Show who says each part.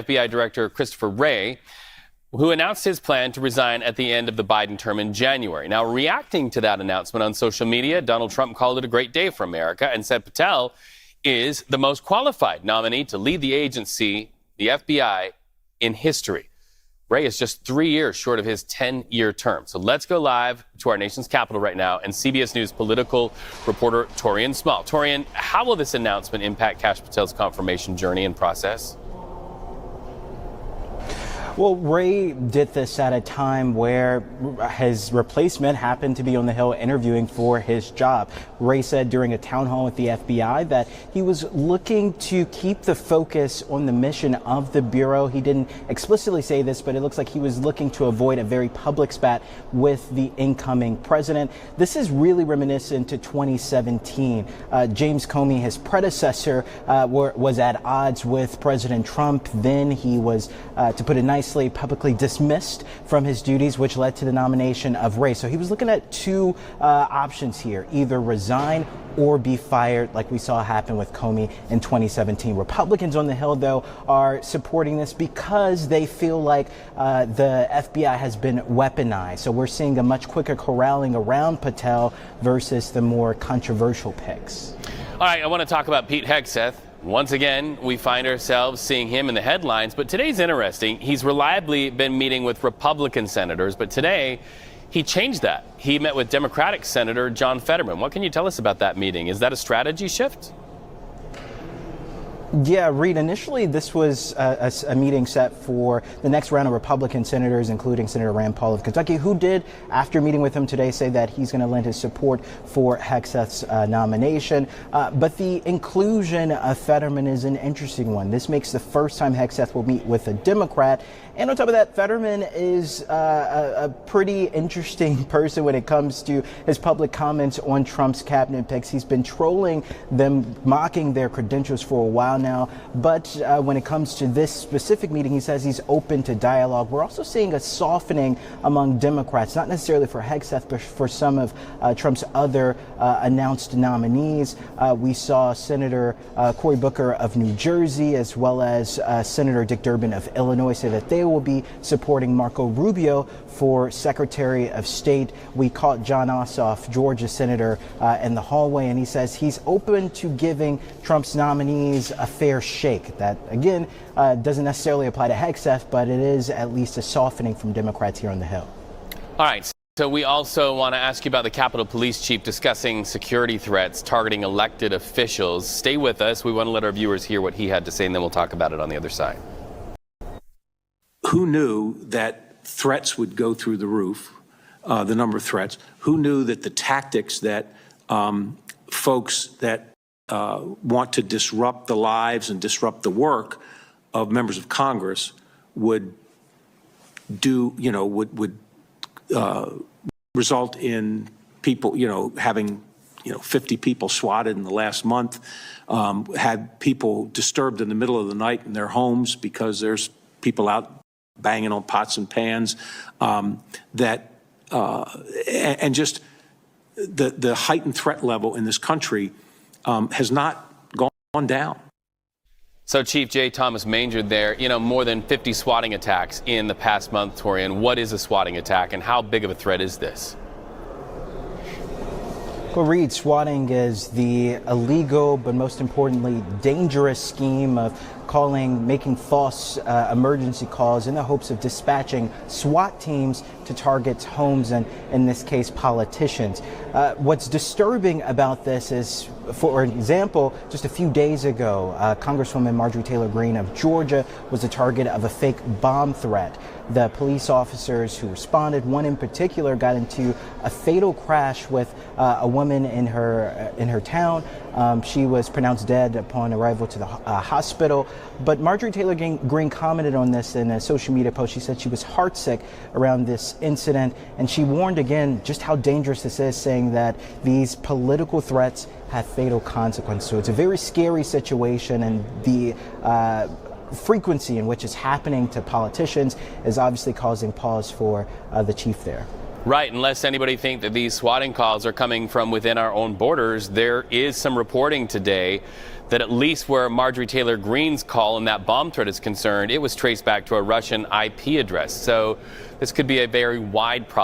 Speaker 1: FBI Director Christopher Wray, who announced his plan to resign at the end of the Biden term in January. Now, reacting to that announcement on social media, Donald Trump called it a great day for America and said Patel is the most qualified nominee to lead the agency, the FBI, in history. Wray is just 3 years short of his 10-year term. So let's go live to our nation's capital right now and CBS News political reporter Torian Small. Torian, how will this announcement impact Kash Patel's confirmation journey and process?
Speaker 2: Well, Wray did this at a time where his replacement happened to be on the Hill interviewing for his job. Wray said during a town hall with the FBI that he was looking to keep the focus on the mission of the Bureau. He didn't explicitly say this, but it looks like he was looking to avoid a very public spat with the incoming president. This is really reminiscent to 2017. James Comey, his predecessor, was at odds with President Trump. Then he was, to put it nicely, publicly dismissed from his duties, which led to the nomination of Wray. So he was looking at two options here, either resign or be fired, like we saw happen with Comey in 2017. Republicans on the Hill, though, are supporting this because they feel like the FBI has been weaponized. So we're seeing a much quicker corralling around Patel versus the more controversial picks.
Speaker 1: All right, I want to talk about Pete Hegseth. Once again, we find ourselves seeing him in the headlines, but today's interesting. He's reliably been meeting with Republican senators, but today he changed that. He met with Democratic Senator John Fetterman. What can you tell us about that meeting? Is that a strategy shift?
Speaker 2: Yeah, Reed, initially this was a meeting set for the next round of Republican senators, including Senator Rand Paul of Kentucky, who did, after meeting with him today, say that he's going to lend his support for Hegseth's nomination. But the inclusion of Fetterman is an interesting one. This makes the first time Hegseth will meet with a Democrat. And on top of that, Fetterman is a pretty interesting person when it comes to his public comments on Trump's cabinet picks. He's been trolling them, mocking their credentials for a while now. But when it comes to this specific meeting, he says he's open to dialogue. We're also seeing a softening among Democrats, not necessarily for Hegseth, but for some of Trump's other announced nominees. We saw Senator Cory Booker of New Jersey, as well as Senator Dick Durbin of Illinois, say that they will be supporting Marco Rubio for Secretary of State. We caught John Ossoff, Georgia senator, in the hallway, and he says he's open to giving Trump's nominees a fair shake. That, again, doesn't necessarily apply to Hegseth, but it is at least a softening from Democrats here on the Hill.
Speaker 1: All right. So we also want to ask you about the Capitol Police Chief discussing security threats targeting elected officials. Stay with us. We want to let our viewers hear what he had to say, and then we'll talk about it on the other side.
Speaker 3: Who knew that threats would go through the roof, the number of threats? Who knew that the tactics that folks that want to disrupt the lives and disrupt the work of members of Congress would do, would result in people, having, 50 people swatted in the last month, had people disturbed in the middle of the night in their homes because there's people out banging on pots and pans, and just the heightened threat level in this country has not gone down.
Speaker 1: So Chief J. Thomas Manger there, more than 50 swatting attacks in the past month, Torian. What is a swatting attack and how big of a threat is this?
Speaker 2: Well, Reed, swatting is the illegal, but most importantly, dangerous scheme of making false emergency calls in the hopes of dispatching SWAT teams to target homes and, in this case, politicians. What's disturbing about this is, for example, just a few days ago, Congresswoman Marjorie Taylor Greene of Georgia was the target of a fake bomb threat. The police officers who responded, one in particular, got into a fatal crash with a woman in her town. She was pronounced dead upon arrival to the hospital. But Marjorie Taylor Greene commented on this in a social media post. She said she was heartsick around this incident, and she warned again just how dangerous this is, saying that these political threats have fatal consequences. So it's a very scary situation, and the frequency in which it's happening to politicians is obviously causing pause for the chief there.
Speaker 1: Right, unless anybody think that these swatting calls are coming from within our own borders, there is some reporting today that at least where Marjorie Taylor Greene's call and that bomb threat is concerned, it was traced back to a Russian IP address. So this could be a very wide problem.